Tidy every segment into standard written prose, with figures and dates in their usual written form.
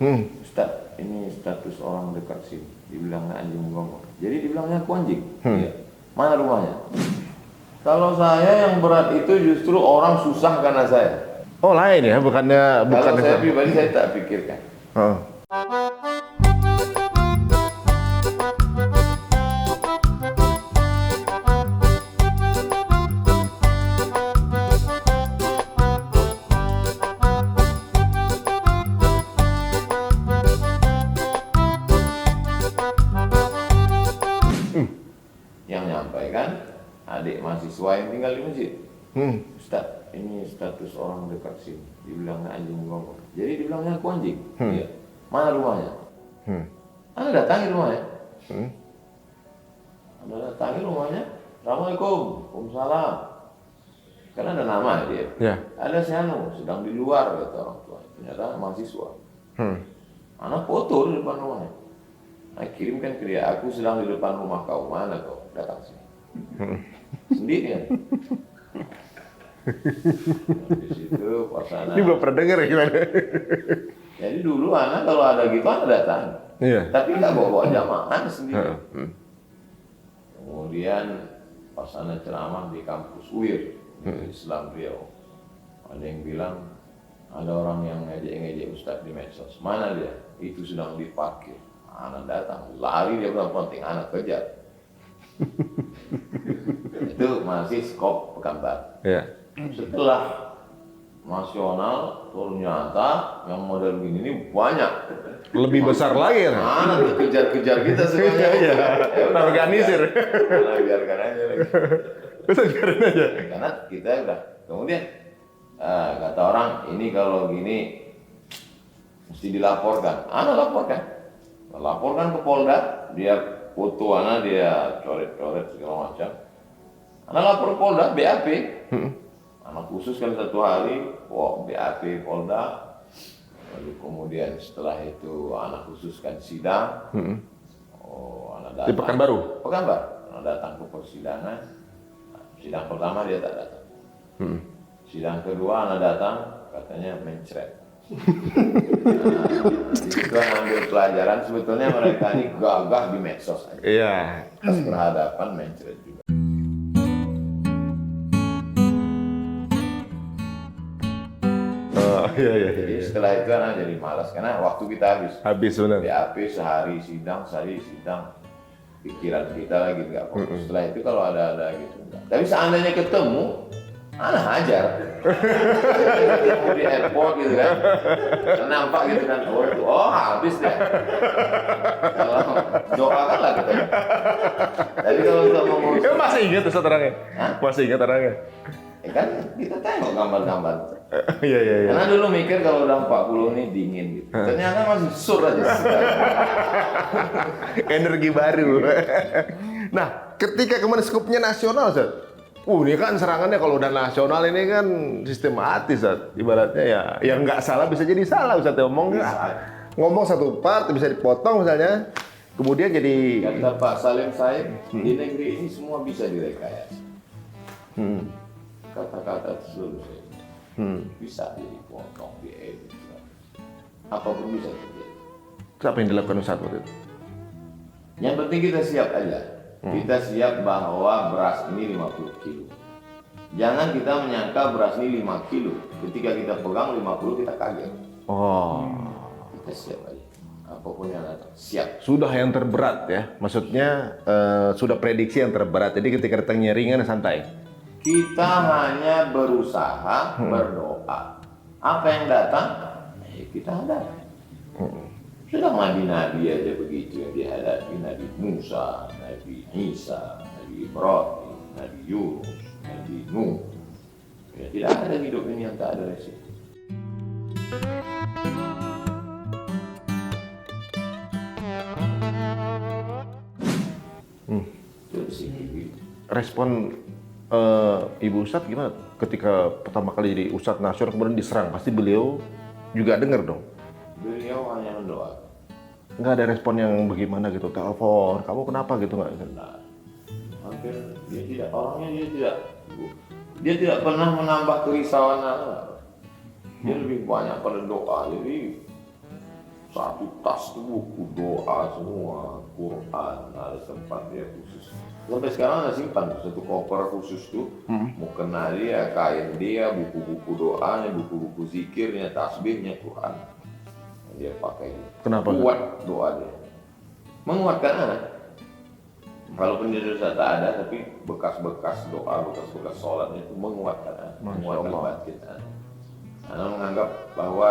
Ustaz, ini status orang dekat sini. Dibilangnya anjing menggonggong. Jadi dibilangnya aku anjing. Iya. Mana rumahnya? Kalau saya yang berat itu justru orang susah karena saya. Oh lain ya, bukannya Kalau saya pribadi saya tak pikirkan. Oh. Yang nyampaikan adik mahasiswa yang tinggal di masjid. Ustaz, ini status orang dekat sini. Dibilangnya anjing menggonggong. Jadi dibilangnya aku anjing. Iya. Mana rumahnya? Anda datangi rumahnya. Anda datangi rumahnya. Assalamualaikum. Waalaikumsalam. Kan ada nama dia. Ya. Ada si Anu sedang di luar kata orang tua. Ternyata mahasiswa. Anak foto di depan rumahnya. Nah, kirimkan ke dia. Aku sedang di depan rumah kau. Mana kau? Datang sini. Sendirian. Di situ pasana. Ini belum pernah dengar ya gimana? Jadi dulu anak kalau ada gitu anak datang. Iya. Tapi nggak bawa jamaah sendiri. Kemudian pasana ceramah di kampus UIR, Islam Riau. Ada yang bilang ada orang yang ngejek-ngejek Ustadz di medsos. Mana dia? Itu sedang diparkir. Anak datang, lari dia bilang penting anak kejar. Itu masih skop Pekanbaru. Iya. Setelah nasional ternyata yang model gini ini banyak. Lebih besar lagi ya? Mana tuh kejar-kejar kita semuanya. Iya. Organisir. Nah, biarkan aja lagi. Bisa biarin aja. Karena kita udah kemudian kata orang ini kalau gini mesti dilaporkan. Laporkan ke Polda, dia foto anak dia coret-coret segala macam. Anak lapor ke Polda, BAP. Anak khusus kan 1 hari, BAP Polda. Lalu kemudian setelah itu anak khusus kan sidang. Anak datang. Di Pekanbaru? Pekanbaru. Anak datang ke persidangan. Sidang pertama dia tak datang. Sidang kedua anak datang, katanya mencret. Itu ambil pelajaran sebetulnya mereka ini gagah di medsos aja. Iya. Pas berhadapan mencret juga. Iya. Jadi setelah itu anak jadi malas karena waktu kita habis. Habis benar. BAP sehari sidang. Pikiran kita lagi nggak fokus. Setelah itu kalau ada gitu. Tapi seandainya ketemu, anak hajar. Ketemu di airport gitu kan. Nampak gitu kan. Habis deh. Kalau doakanlah kita. Tapi kalau untuk mengurus. Masih ingat Ustaz orangnya? Masih ingat orangnya? Kan kita tengok gambar-gambar. Iya. Karena dulu mikir kalau udah 40 ini dingin gitu. Ternyata masih sur aja. Energi baru. Nah, ketika kemarin skupnya nasional, Ustaz. Ini kan serangannya kalau udah nasional ini kan sistematis, Ustaz. Ibaratnya ya yang nggak salah bisa jadi salah, Ustaz. Ngomong satu part bisa dipotong misalnya. Kemudian jadi kata Pak Salim Said, di negeri ini semua bisa direkayasa. Kata-kata tersebut bisa dipotong, diedit, apapun bisa terjadi. Apa yang dilakukan Ustaz waktu itu? Yang penting kita siap aja. Kita siap bahwa beras ini 50 kilo. Jangan kita menyangka beras ini 5 kilo. Ketika kita pegang 50 kita kaget. Kita siap aja. Apapun yang datang, siap. Sudah yang terberat ya, maksudnya sudah prediksi yang terberat. Jadi ketika datangnya ringan santai. Kita hanya berusaha berdoa. Apa yang datang, kita hadapi. Sudah nabi-nabi aja begitu yang dihadapi. Nabi Musa, Nabi Isa, Nabi Ibrahim, Nabi Yunus, Nabi Nuh. Ya, tidak ada hidup ini yang tak ada resiko. Respon Ibu Ustadz gimana? Ketika pertama kali jadi Ustadz nasional kemudian diserang, pasti beliau juga dengar dong? Beliau hanya mendoakan. Nggak ada respon yang bagaimana gitu, telepon, kamu kenapa gitu nggak? Hampir dia tidak pernah menambah kerisauan. Dia lebih banyak pada doa. Jadi satu tas tuh buku doa semua, Quran, ada tempat dia khusus. Sampai sekarang ada simpan satu koper khusus tuh, mukena dia, kain dia, buku-buku doanya, buku-buku zikirnya, tasbihnya, Quran. Dia pakai. Kenapa? Kuat doa dia. Menguatkan anak. Walaupun di Indonesia tak ada, tapi bekas-bekas doa, bekas-bekas sholatnya itu menguatkan anak, menguatkan batin anak. Anak menganggap bahwa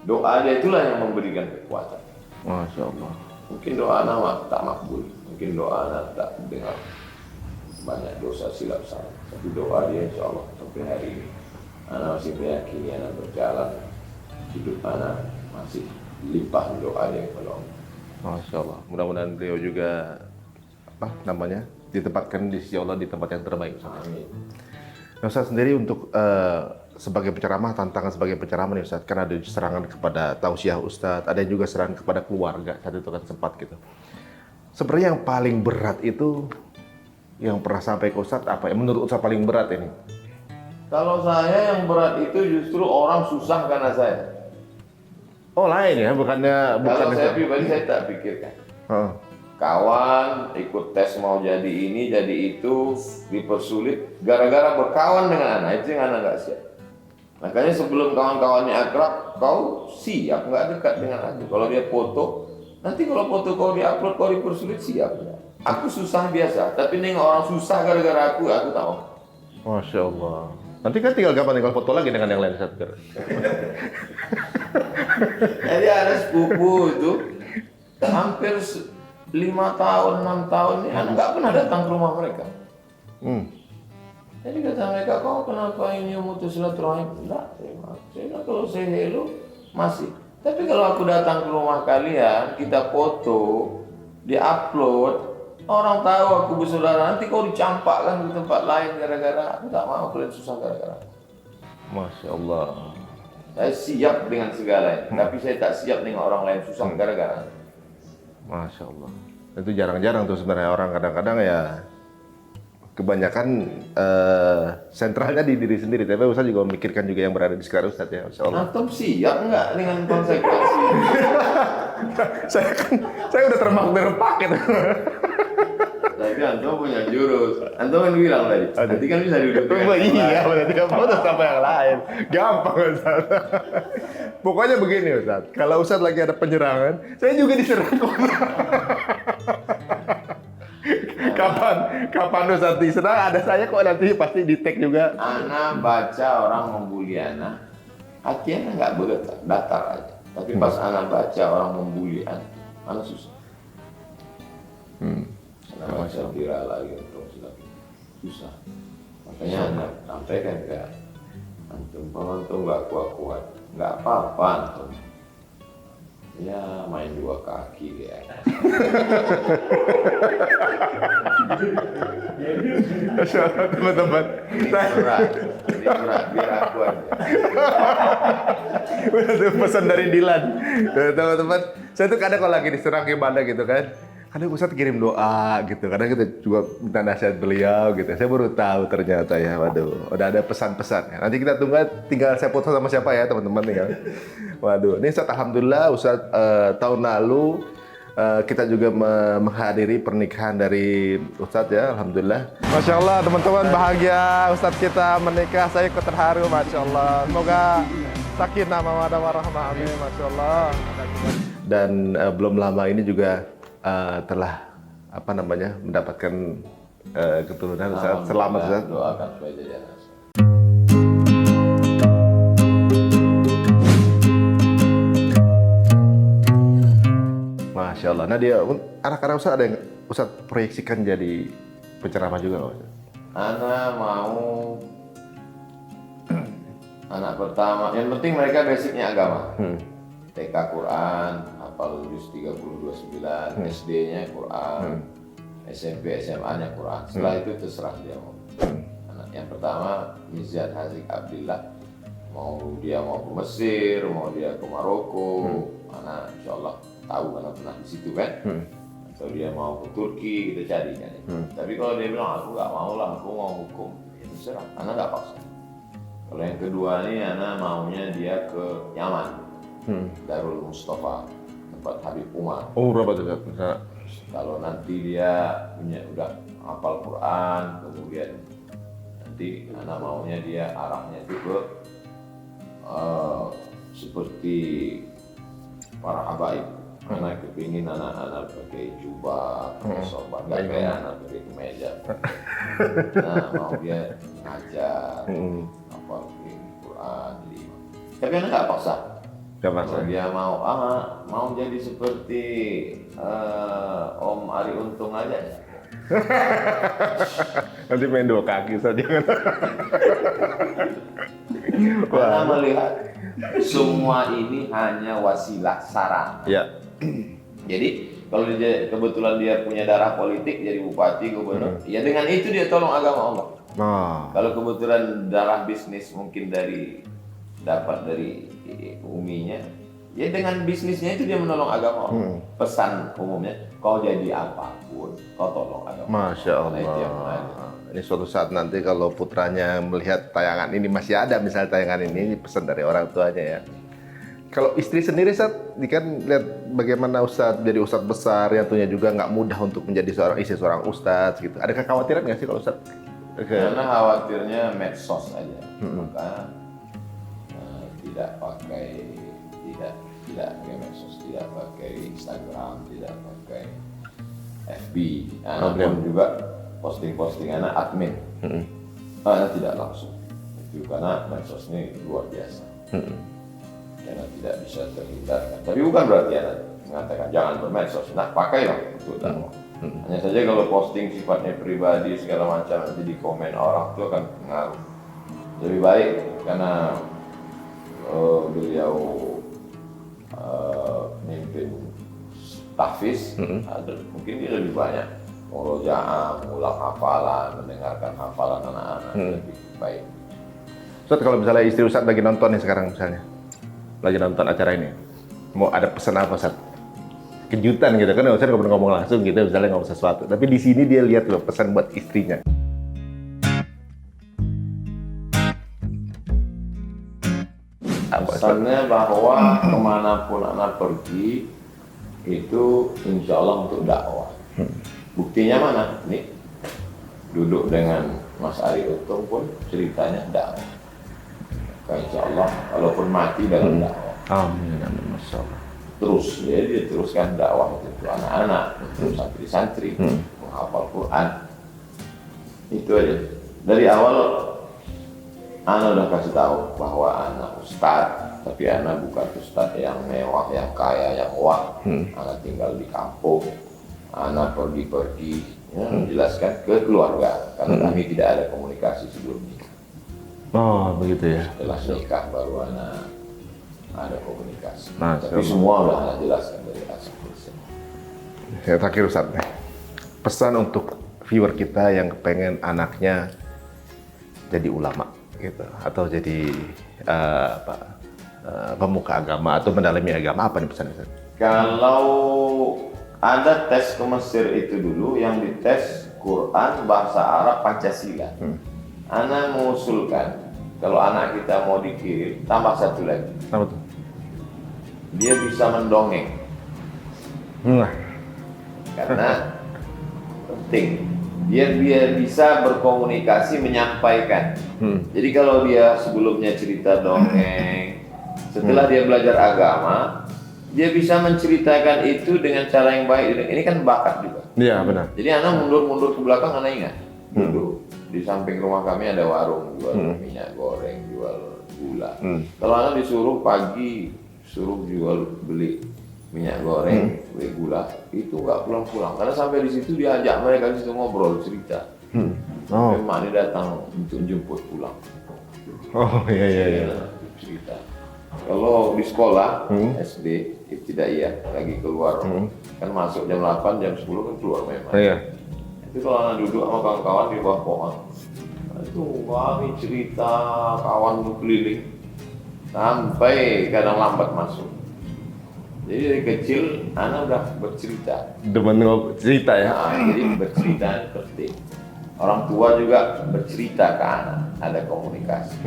doa dia itulah yang memberikan kekuatan. Masya Allah. Mungkin doa anak tak makbul, mungkin doa anak tak dengar, banyak dosa silap salah. Tapi doa dia insya Allah sampai hari ini, anak masih meyakini anak berjalan, hidup anak masih limpah doa dia kepada Allah. Masya Allah. Mudah-mudahan beliau juga ditempatkan di sisi Allah di tempat yang terbaik. Amin. Nah, Ustaz sendiri untuk sebagai penceramah, tantangan sebagai penceramah nih Ustaz, kan ada serangan kepada tausiah Ustaz, ada juga serangan kepada keluarga, saat itu kan sempat gitu. Sebenarnya yang paling berat itu, yang pernah sampai ke Ustaz apa ya? Menurut Ustaz paling berat ini? Kalau saya yang berat itu justru orang susah karena saya. Oh lain ya, bukannya Kalau saya pribadi saya tak pikirkan. Kawan ikut tes mau jadi ini, jadi itu, dipersulit gara-gara berkawan dengan anak, itu yang anak nggak siap. Makanya sebelum kawan-kawannya akrab, kau siap nggak dekat dengan aku. Kalau dia foto, nanti kalau foto kau diupload, kau dipersulit siap. Aku susah biasa, tapi nengok orang susah gara-gara aku tak mau. Masya Allah. Nanti kan tinggal kapan tinggal foto lagi dengan yang lain Ustaz. Jadi ada sepupu itu hampir 5 tahun, 6 tahun ini anak nggak pernah datang ke rumah mereka. Jadi kata mereka, kau kenapa ini mutus silaturahim? Enggak, saya kalau saya hello masih. Tapi kalau aku datang ke rumah kalian, kita foto, di-upload, orang tahu aku bersaudara, nanti kau dicampakkan ke tempat lain gara-gara aku tak mau kalian susah gara-gara. Masya Allah. Saya siap dengan segalanya, tapi saya tak siap dengan orang lain susah gara-gara. Masya Allah. Itu jarang-jarang tuh sebenarnya orang kadang-kadang ya kebanyakan sentralnya di diri sendiri. Tapi Ustaz juga memikirkan juga yang berada di sekitar Ustaz ya. Masya Allah. Antum siap nggak dengan konsekuensi? saya udah termasuk terpak gitu. Tapi antum punya jurus. Antum kan bilang tadi. Nanti kan bisa duduk. Iya, berarti kamu udah sampai yang lain. Gampang Ustaz. Pokoknya begini Ustaz. Kalau Ustaz lagi ada penyerangan, saya juga diserang. Kapan Ustaz diserang, ada saya kok nanti pasti di tag juga. Ana baca orang membuli ana, hatinya nggak bergetar, datar aja. Tapi pas ana baca orang membuli ana susah. Ana baca viral lagi untuk susah. Makanya ana sampaikan ke antum nggak kuat, nggak apa-apa antum. Ya main 2 kaki dia. Masya Allah teman-teman. Berat, biar aku aja. Udah tuh pesan dari Dilan. Teman-teman, saya tuh kadang kalau lagi diserang ibadah gitu kan, kadang Ustaz kirim doa gitu, kadang kita juga minta nasihat beliau gitu. Saya baru tahu ternyata ya, waduh, udah ada pesan-pesan. Nanti kita tunggu, tinggal saya foto sama siapa ya teman-teman nih. Waduh, ini Ustaz alhamdulillah Ustaz tahun lalu kita juga menghadiri pernikahan dari Ustadz ya, alhamdulillah. Masya Allah teman-teman, bahagia Ustadz kita menikah, saya ikut terharu, Masya Allah. Semoga sakinah mawaddah warahmah, amin, Masya Allah. Dan belum lama ini juga telah mendapatkan keturunan Ustadz. Selamat Ustadz. Doakan supaya jadi anak. Masya Allah. Nah dia, anak-anak Ustaz ada yang Ustaz proyeksikan jadi penceramah juga nggak Ustaz? Anak mau anak pertama, yang penting mereka basicnya agama. TK Quran, hafal juz 30-29, SD-nya Quran, SMP, SMA-nya Quran. Setelah itu terserah dia mau. Anak yang pertama Mizat Hazik Abdillah, dia mau ke Mesir, mau dia ke Maroko, anak insya Allah tahu karena pernah di situ kan. Atau dia mau ke Turki, kita cari kan. Tapi kalau dia bilang aku nggak mau lah, aku mau hukum, ya terserah, anak nggak paksa. Kalau yang kedua nih, anak maunya dia ke Yaman. Darul Mustafa, tempat Habib Umar. Oh, berapa tuh Ustaz? Misalnya. Kalau nanti dia punya udah hafal Quran, kemudian nanti anak maunya dia arahnya itu ke seperti para habaib. Anak kepingin anak-anak pakai jubah, pakai sorban, nggak kayak anak pakai kemeja. Nah, mau dia ngajar, hafal Quran 5. Tapi anak nggak paksa. Gak masalah. Kalau dia mau jadi seperti Om Ari Untung aja. Nanti main 2 kaki saja. Karena melihat semua ini hanya wasilah sarana. Ya. Jadi kalau dia kebetulan dia punya darah politik jadi bupati, gubernur, ya dengan itu dia tolong agama Allah. Kalau kebetulan darah bisnis mungkin dapat dari uminya, ya dengan bisnisnya itu dia menolong agama Allah. Pesan umumnya, kau jadi apapun, kau tolong agama. Masya Allah. Ini suatu saat nanti kalau putranya melihat tayangan ini, masih ada misalnya tayangan ini pesan dari orang tuanya ya. Kalau istri sendiri, Ustaz, kan lihat bagaimana Ustaz jadi Ustaz besar, yang tentunya juga nggak mudah untuk menjadi istri seorang Ustaz gitu. Ada kekhawatiran nggak sih kalau Ustaz? Karena khawatirnya medsos aja, maka tidak pakai medsos, tidak pakai Instagram, tidak pakai FB. Anak pun juga posting anak admin, anak tidak langsung. Itu karena medsos ini luar biasa. Karena tidak bisa terhindarkan. Tapi bukan berarti anak mengatakan jangan bermedsos. Nah, pakailah untuk dakwah. Hanya saja kalau posting sifatnya pribadi segala macam nanti di komen orang itu akan pengaruh. Lebih baik karena beliau mimpin tahfiz, mungkin dia lebih banyak murojaah, mengulang hafalan, mendengarkan hafalan anak-anak lebih baik. Ustaz, kalau misalnya istri Ustaz lagi nonton nih sekarang misalnya, lagi nonton acara ini, mau ada pesan apa Ustaz? Kejutan gitu kan, Ustaz nggak pernah ngomong langsung gitu, misalnya ngomong sesuatu, tapi di sini dia lihat loh pesan buat istrinya. Pesannya bahwa kemanapun anak pergi itu insya Allah untuk dakwah. Buktinya mana? Nih duduk dengan Mas Ari Untung pun ceritanya dakwah. Insya Allah walaupun mati dalam dakwah. Amin, amin, Masya Allah. Terus dia teruskan dakwah untuk anak-anak, untuk santri-santri, menghafal Quran. Itu aja. Dari awal Ana udah kasih tahu bahwa anak ustadz, tapi anak bukan ustadz yang mewah, yang kaya, yang wah. Anak tinggal di kampung, anak pergi-pergi, ya, menjelaskan ke keluarga, karena kami tidak ada komunikasi sebelumnya. Oh, begitu ya. Setelah nikah baru anak ada komunikasi. Allah. Tapi semua udah anak jelaskan dari asal. Ya, terakhir Ustaz, pesan untuk viewer kita yang kepengen anaknya jadi ulama gitu, atau jadi pemuka agama atau mendalami agama, apa nih pesan Ustaz? Kalau ada tes ke Mesir itu dulu, yang dites Quran, bahasa Arab, Pancasila. Ana mengusulkan kalau anak kita mau dikirim, tambah satu lagi. Apa tuh? Dia bisa mendongeng. Karena penting. Dia bisa berkomunikasi, menyampaikan. Jadi kalau dia sebelumnya cerita dongeng, setelah dia belajar agama, dia bisa menceritakan itu dengan cara yang baik. Ini kan bakat juga. Iya, benar. Jadi anak mundur ke belakang, anak ingat. Dulu di samping rumah kami ada warung jual minyak goreng, jual gula. Kalau anak disuruh pagi suruh beli minyak goreng, beli gula, itu nggak pulang-pulang. Karena sampai di situ diajak mereka di situ ngobrol, cerita. Memang ini datang untuk jemput pulang. Oh iya. Cerita. Kalau di sekolah SD, ibtidaiyah lagi keluar, kan masuk jam 8, jam 10 kan keluar memang. Iya. Itu kalau anak duduk sama kawan-kawan di bawah pohon, itu kami cerita, kawan tuh keliling, sampai kadang lambat masuk. Jadi dari kecil anak udah bercerita. Demen cerita ya. Nah, jadi bercerita penting. Orang tua juga bercerita ke anak, ada komunikasi.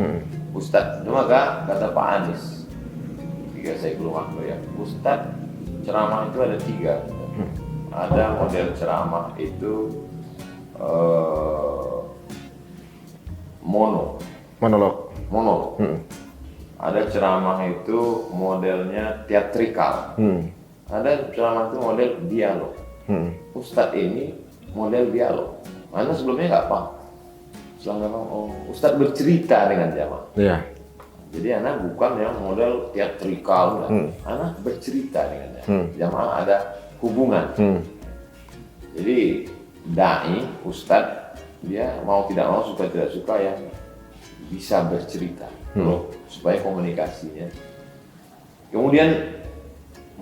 Ustadz, maka kata Pak Anies di ketika saya keluar ya, Ustadz ceramah itu ada 3. Ada model ceramah itu Monolog. Ada ceramah itu modelnya teatrikal. Ada ceramah itu model dialog. Ustadz ini model dialog. Mana sebelumnya nggak paham. Selama Ustadz bercerita dengan jamaah. Iya. Jadi anak bukan yang model teatrikal, anak bercerita dengan jamaah. Jamaah ada hubungan. Jadi dai, Ustadz, dia mau tidak mau, suka tidak suka yang bisa bercerita, supaya komunikasinya. Kemudian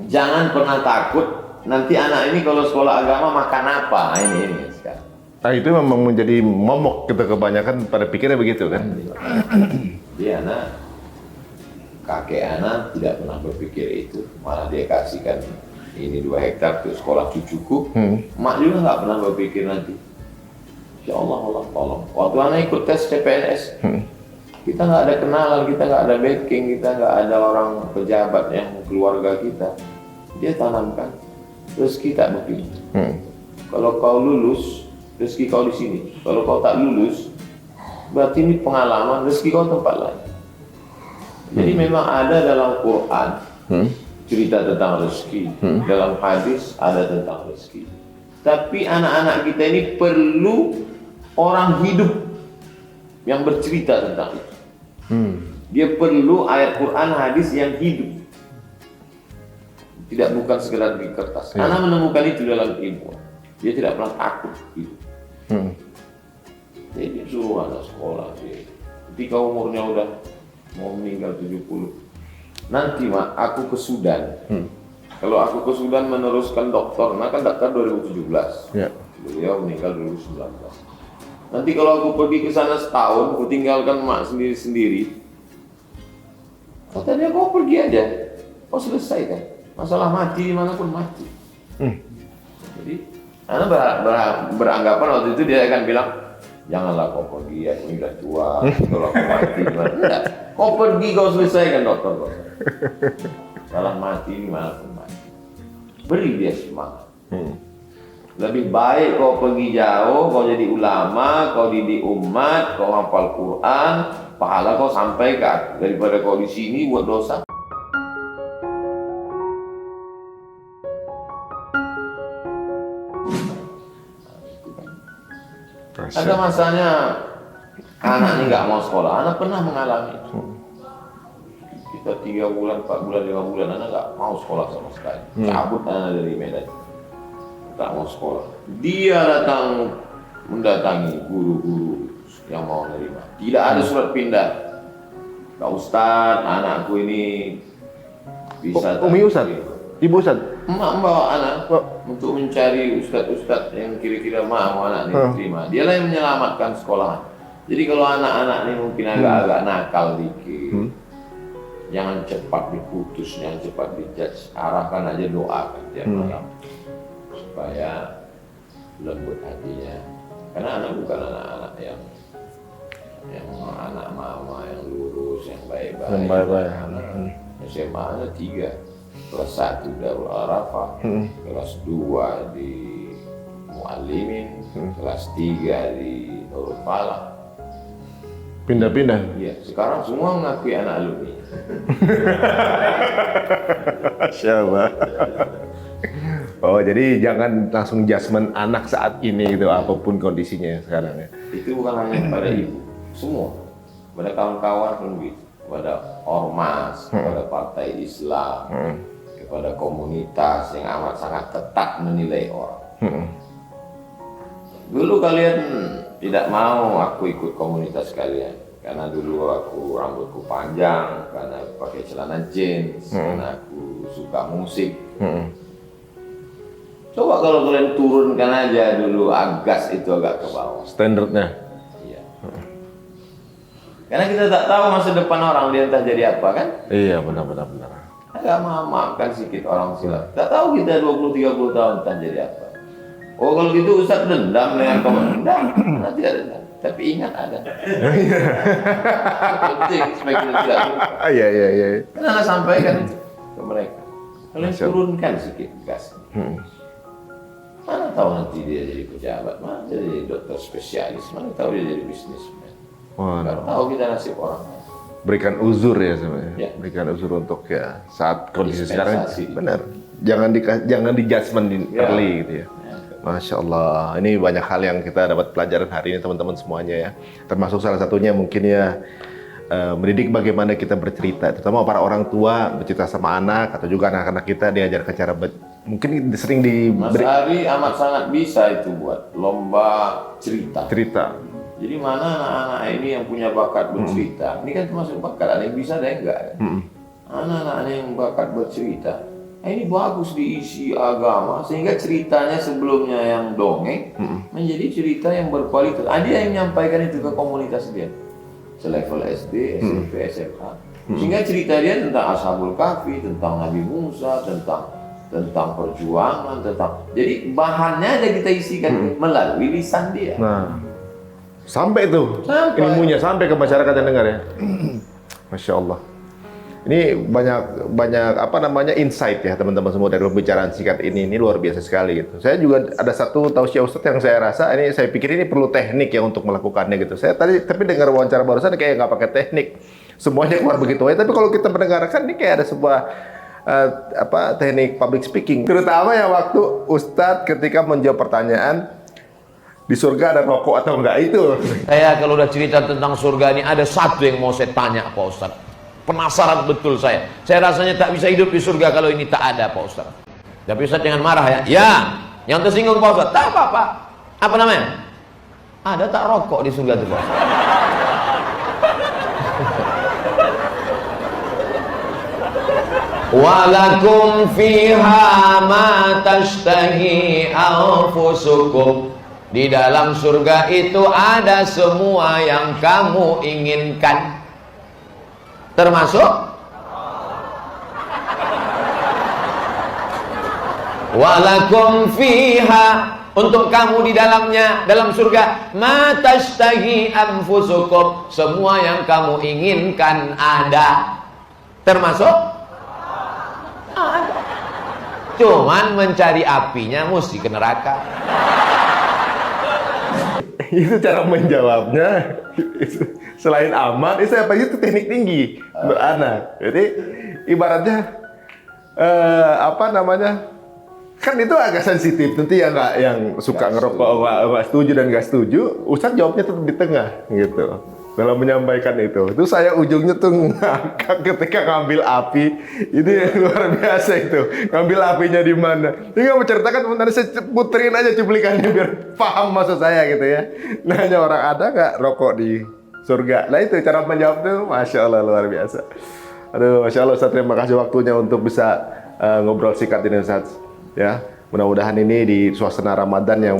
jangan pernah takut nanti anak ini kalau sekolah agama makan apa, ini sekarang. Nah itu memang menjadi momok kita kebanyakan pada pikirnya begitu kan? Dia anak, kakek anak tidak pernah berpikir itu, malah dia kasihkan ini 2 hektar ke sekolah cucuku. Mak juga nggak pernah berpikir nanti. Ya Allah tolong. Waktu anak ikut tes CPNS, kita nggak ada kenalan, kita nggak ada backing, kita nggak ada orang pejabat yang keluarga kita. Dia tanamkan rezeki tak begini. Kalau kau lulus, rezeki kau di sini. Kalau kau tak lulus, berarti ini pengalaman, rezeki kau tempat lain. Jadi memang ada dalam Quran cerita tentang rezeki, dalam hadis ada tentang rezeki. Tapi anak-anak kita ini perlu orang hidup yang bercerita tentang itu. Dia perlu ayat Quran, hadis yang hidup. Tidak bukan sekedar di kertas. Anak menemukan itu dalam ilmu. Dia tidak pernah takut hidup. Jadi suruh anak sekolah. Ketika umurnya udah mau meninggal 70. Nanti mak, aku ke Sudan. Kalau aku ke Sudan meneruskan doktor, nah kan dokter 2017. Beliau meninggal 2019. Nanti kalau aku pergi ke sana setahun, aku tinggalkan mak sendiri-sendiri. Katanya kau pergi aja, kau selesai kan. Masalah mati dimanapun mati. Jadi, anak beranggapan waktu itu dia akan bilang, janganlah kau pergi, aku ini udah tua, kalau aku mati gimana? Enggak, kau pergi, kau selesaikan dokter. Salah mati dimanapun mati. Beri dia semangat. Lebih baik kau pergi jauh, kau jadi ulama, kau didik umat, kau hafal Quran, pahala kau sampaikan daripada kau di sini buat dosa. Ada masanya anak ini nggak mau sekolah, anak pernah mengalami itu. Kita 3 bulan, 4 bulan, 5 bulan, anak nggak mau sekolah sama sekali. Cabut anak dari Medan, nggak mau sekolah. Dia datang mendatangi guru-guru yang mau menerima. Tidak ada surat pindah. Kak Ustadz, anakku ini bisa. Umi Ustadz, Ibu Ustadz. Emak membawa anak untuk mencari ustadz-ustadz yang kira-kira mau anak ini terima. Dialah yang menyelamatkan sekolahan. Jadi kalau anak-anak ini mungkin agak-agak nakal dikit, jangan cepat diputus, jangan cepat dijudge. Arahkan aja, doakan tiap malam supaya lembut hatinya. Karena anak bukan anak-anak yang anak mama yang lurus, yang baik-baik. SMA-nya 3. Kelas 1 Darul Arafah, kelas 2 di Muallimin, kelas 3 di Nurul Falah. Pindah-pindah? Iya, sekarang semua mengakui anak alumni. Siapa? Oh, jadi jangan langsung judgement anak saat ini itu apapun kondisinya sekarang ya. Itu bukan hanya pada ibu, semua. Pada kawan-kawan pun gitu, pada ormas, pada partai Islam, kepada komunitas yang amat sangat ketat menilai orang. Dulu kalian tidak mau aku ikut komunitas kalian karena dulu aku rambutku panjang, karena aku pakai celana jeans, karena aku suka musik. Coba kalau kalian turunkan aja dulu agas itu agak ke bawah. Standarnya. Iya. Karena kita tak tahu masa depan orang dia entah jadi apa kan? Iya, benar. Agak maafkan sedikit orang silam. Tak tahu kita 20-30 tahun entah jadi apa. Oh kalau gitu Ustaz dendam dengan kamu. Enggak, tidak dendam. Tapi ingat ada. Penting supaya kita tidak lupa. Iya. Karena anak sampaikan itu. ke mereka. Kalian Masya Allah. turunkan sedikit gas. Mana tahu nanti dia jadi pejabat, mana dia jadi dokter spesialis, mana tahu dia jadi bisnismen. Wah, Nggak tahu kita nasib orang. berikan uzur ya sebenarnya. Ya. Berikan uzur untuk ya saat kondisi sekarang. Dispensasi. Benar. Jangan di judgment Ya. early gitu ya. Ya. Masya Allah, ini banyak hal yang kita dapat pelajaran hari ini teman-teman semuanya ya. Termasuk salah satunya mungkin ya mendidik bagaimana kita bercerita, terutama para orang tua bercerita sama anak atau juga anak-anak kita diajarkan cara mungkin sering Mas diberi Ari amat sangat bisa itu buat lomba cerita. cerita. Jadi mana anak-anak ini yang punya bakat bercerita, ini kan termasuk bakat, ada yang bisa, ada yang enggak. Kan? Anak-anak yang bakat bercerita, ini bagus diisi agama, sehingga ceritanya sebelumnya yang dongeng, menjadi cerita yang berkualitas. Dia yang menyampaikan itu ke komunitas dia, selevel SD, SMP, SMA. Sehingga cerita dia tentang Ashabul Kahfi, tentang Nabi Musa, tentang perjuangan, jadi bahannya aja kita isikan melalui lisan dia. Nah, sampai itu Sampai. ilmunya sampai ke masyarakat yang dengar ya. Masya Allah. Ini banyak apa namanya insight ya teman-teman semua dari pembicaraan singkat ini luar biasa sekali gitu. Saya juga ada satu tausiah Ustadz yang saya rasa ini saya pikir ini perlu teknik ya untuk melakukannya gitu. Saya tadi tapi dengar wawancara barusan kayak nggak pakai teknik, semuanya keluar begitu aja. Tapi kalau kita mendengarkan ini kayak ada sebuah teknik public speaking. Terutama ya waktu Ustadz ketika menjawab pertanyaan di surga ada rokok atau enggak itu. Saya kalau udah cerita tentang surga ini ada satu yang mau saya tanya Pak Ustadz. Penasaran betul saya. Saya rasanya tak bisa hidup di surga kalau ini tak ada Pak Ustadz. Tapi Ustadz jangan marah ya. Ya, yang tersinggung Pak Ustadz. Tak apa-apa. Apa namanya? Ada tak rokok di surga itu Pak Ustadz? Walakum fiha ma tashtahi anfusukum. Di dalam surga itu ada semua yang kamu inginkan. Termasuk walakum fiha, untuk kamu di dalamnya, dalam surga, ma tashtahi anfusukum, semua yang kamu inginkan ada. Termasuk ada. Cuman mencari apinya mesti ke neraka. Itu cara menjawabnya. Selain aman, itu apa itu teknik tinggi untuk anak. Jadi ibaratnya apa namanya? Kan itu agak sensitif. Tentu yang suka ngerokok nggak setuju dan nggak setuju, Ustadz jawabnya tetap di tengah gitu. Dalam menyampaikan itu saya ujungnya tuh ngakak ketika ngambil api. Ini luar biasa itu. Ngambil apinya di mana? Ini nggak menceritakan, sebentar saya puterin aja cuplikannya biar paham maksud saya gitu ya. Nanya orang ada nggak rokok di surga? Nah itu cara menjawab tuh, masya Allah luar biasa. Aduh, masya Allah Ustadz, terima kasih waktunya untuk bisa ngobrol singkat ini Ustadz. Ya, mudah-mudahan ini di suasana Ramadan yang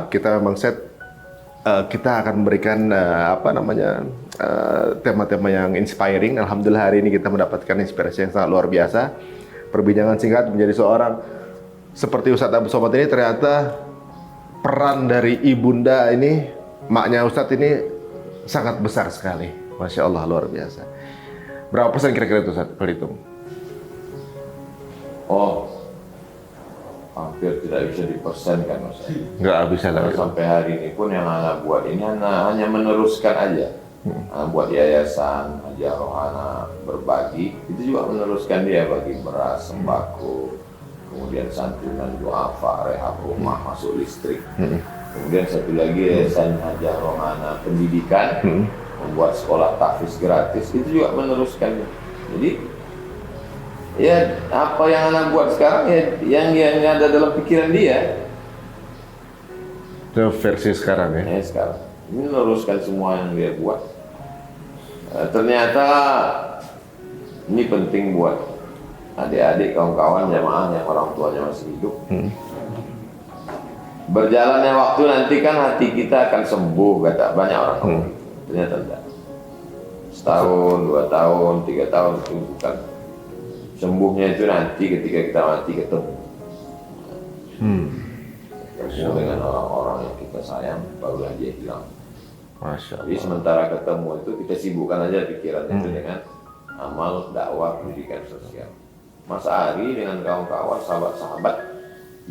kita memang kita akan memberikan tema-tema yang inspiring. Alhamdulillah hari ini kita mendapatkan inspirasi yang sangat luar biasa. Perbincangan singkat menjadi seorang seperti Ustadz Abu Somad ini, ternyata peran dari ibunda ini, maknya Ustadz ini sangat besar sekali. Masya Allah luar biasa. Berapa persen kira-kira itu Ustadz perhitung? Oh, hampir tidak bisa dipersenkan Mas. Nggak bisa lah. Sampai hari ini pun yang anak buat ini hanya meneruskan aja. Anak buat yayasan, Haji Rohana berbagi, itu juga meneruskan dia bagi beras, sembako, kemudian santunan duafa, rehab rumah, masuk listrik. Kemudian satu lagi yayasan Haji Rohana pendidikan, membuat sekolah tahfiz gratis, itu juga meneruskan. Jadi ya apa yang anak buat sekarang ya yang ada dalam pikiran dia. Itu versi sekarang ya. Ya sekarang ini meneruskan semua yang dia buat. Ternyata ini penting buat adik-adik, kawan-kawan, jamaah yang orang tuanya masih hidup. Berjalannya waktu nanti kan hati kita akan sembuh, kata banyak orang. Ternyata tidak. Setahun, 2 tahun, 3 tahun itu bukan. Sembuhnya itu nanti ketika kita mati ketemu. Ketemu dengan orang-orang yang kita sayang, barulah dia hilang. Masya Allah. Jadi sementara ketemu itu kita sibukkan aja pikiran itu dengan amal, dakwah, pendidikan sosial. Mas Ari dengan kawan-kawan, sahabat-sahabat,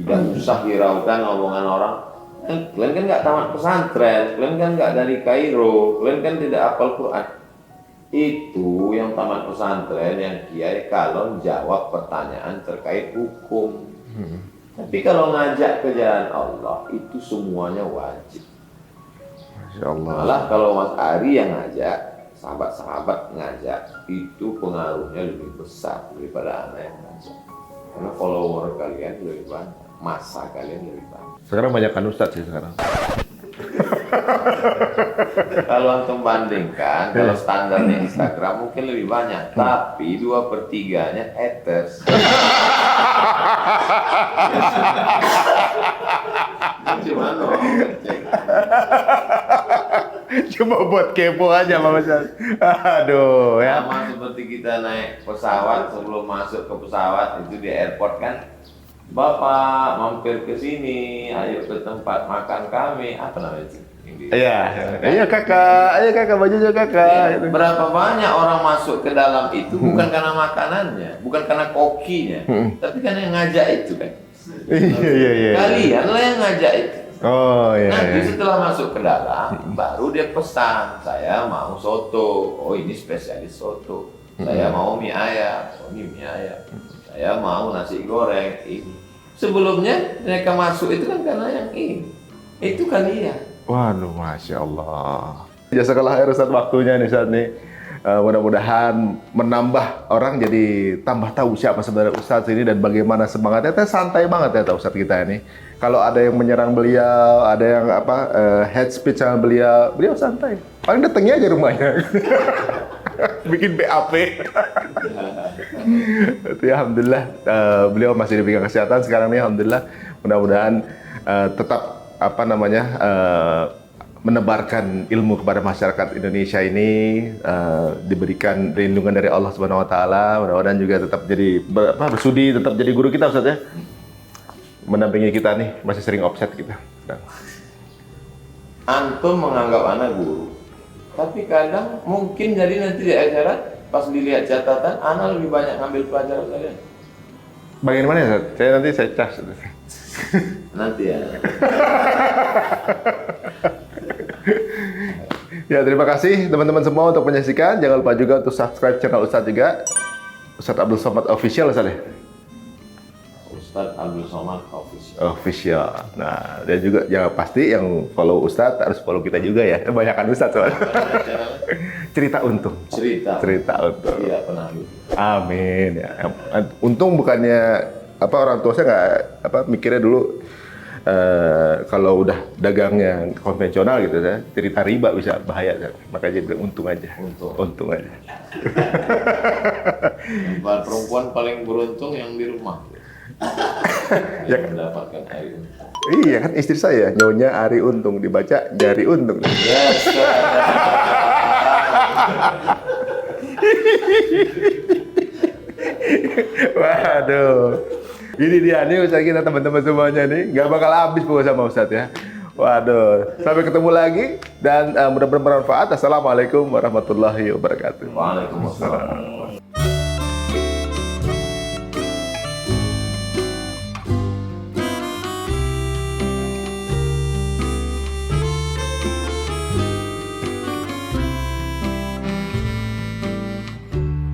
tidak usah hiraukan omongan orang. Kalian kan nggak tamat pesantren, kalian kan nggak dari Kairo, kalian kan tidak hafal Quran. Itu yang tamat pesantren, yang kiai kalau jawab pertanyaan terkait hukum. Tapi kalau ngajak ke jalan Allah, itu semuanya wajib. Masya Allah. Malah kalau Mas Ari yang ngajak, sahabat-sahabat ngajak, itu pengaruhnya lebih besar daripada anak yang ngajak. Karena follower kalian lebih banyak, masa kalian lebih banyak. Sekarang banyak kan Ustadz sih sekarang. Kalau antum bandingkan, kalau standarnya Instagram mungkin lebih banyak, tapi 2/3-nya haters. Cuma ngecek. Cuma buat kepo aja Pak Ustadz. Aduh ya. Sama seperti kita naik pesawat, sebelum masuk ke pesawat itu di airport kan, Bapak mampir ke sini, ayo ke tempat makan kami, apa namanya itu? Iya kakak bajunya kakak. Ya, berapa banyak orang masuk ke dalam itu bukan karena makanannya, bukan karena kokinya, tapi karena yang ngajak itu kan. Iya. Kalian lah yang ngajak itu. Oh iya. Nanti setelah masuk ke dalam, baru dia pesan, saya mau soto, oh ini spesialis soto. Saya mau mie ayam, oh ini mie ayam. Saya mau nasi goreng, ini. Sebelumnya mereka masuk itu kan karena yang ini. Itu kalian. Waduh, Masya Allah. Jazakallah khair Ustadz waktunya nih Ustadz nih. Mudah-mudahan menambah orang jadi tambah tahu siapa sebenarnya Ustadz ini dan bagaimana semangatnya. Santai banget ya Ustadz kita ini. Kalau ada yang menyerang beliau, ada yang head speech sama beliau santai. Paling datangnya aja rumahnya. Bikin BAP. Tapi alhamdulillah beliau masih diberikan kesehatan sekarang nih alhamdulillah. Mudah-mudahan tetap menebarkan ilmu kepada masyarakat Indonesia ini, diberikan perlindungan dari Allah Subhanahu wa taala. Mudah-mudahan juga tetap jadi bersudi tetap jadi guru kita Ustaz ya. Mendampingi kita nih, masih sering offset kita. Antum menganggap anak guru. Tapi kadang mungkin jadi nanti di akhirat pas dilihat catatan anak lebih banyak ngambil pelajaran kalian. Bagian mana ya, Ustaz? Nanti saya cas. Nanti ya. Ya, terima kasih teman-teman semua untuk menyaksikan. Jangan lupa juga untuk subscribe channel Ustadz juga. Ustadz Abdul Somad Official Ustadz ya? Ustadz Abdul Somad Official. Official. Nah, dan juga jangan pasti yang follow Ustadz harus follow kita juga ya. Kebanyakan Ustadz soalnya. Cerita untung. Cerita untung. Iya, pernah lupa. Amin ya. Untung bukannya orang tua saya nggak mikirnya dulu kalau udah dagangnya konvensional gitu ya, cerita riba bisa bahaya kan. Makanya dia bilang untung aja. Untung aja. Perempuan paling beruntung yang di rumah. Ya, mendapatkan air untung. Iya kan istri saya Nyonya Ari Untung, dibaca Jari Untung. Yes. Waduh. Ini dia nih Ustaz kita teman-teman semuanya nih. Nggak bakal habis pokoknya sama Ustaz ya. Waduh. Sampai ketemu lagi dan mudah-mudahan bermanfaat. Assalamualaikum warahmatullahi wabarakatuh. Waalaikumsalam.